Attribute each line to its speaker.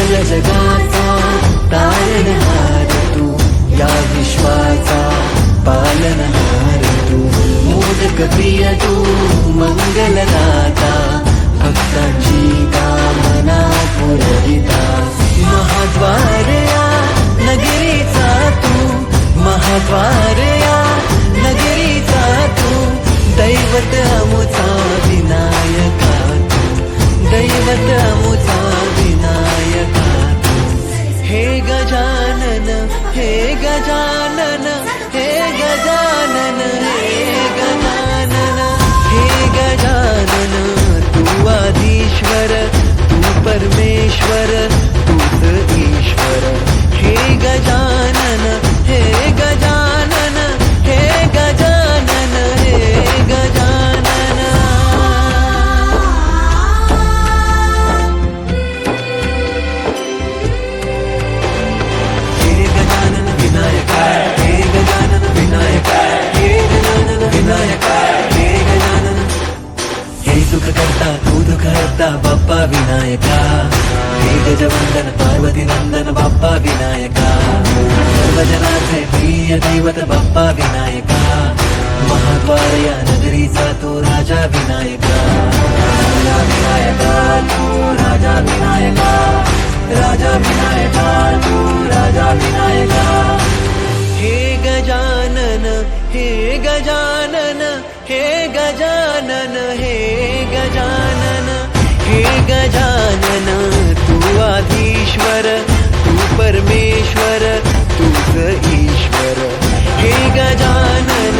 Speaker 1: सकल जगाचा तारणहार तू, या विश्वाचा पालनहार तू, मोदक प्रिय तू मंगलदाता, भक्तांची कामना पुरविता, महाद्वार या नगरीचा तू, महाद्वार या नगरीचा तू, दैवत अमुचा विनायका तू, दैवत अमुचा विनायका तू, हे गजानन हे गजानन हे गजानन हे गजानन हे गजानन, तू आदिश्वर तू परमेश्वर तूच ईश्वर, हे गजानन हे गजानन हे गजानन हे गजानन. हे गजानन विनायका, हे गजानन विनायका, हे गजानन विनायका, हे गजानन. हे सुख करता तू दुःख हरता बाप्पा विनायका, हे गजवंदन पार्वती नंदन बाप्पा विनायका, सर्वजनाचे प्रिय दैवत बाप्पा विनायका, महाद्वार या नगरीचा तो राजा विनायका, राजा विनायका तू राजा विनायका, राजा विनायका तू राजा विनायका. हे गजानन हे गजानन हे गजानन हे गजानन हे गजानन, तू आदिश्वर तू परमेश्वर तूच ईश्वर, हे गजानन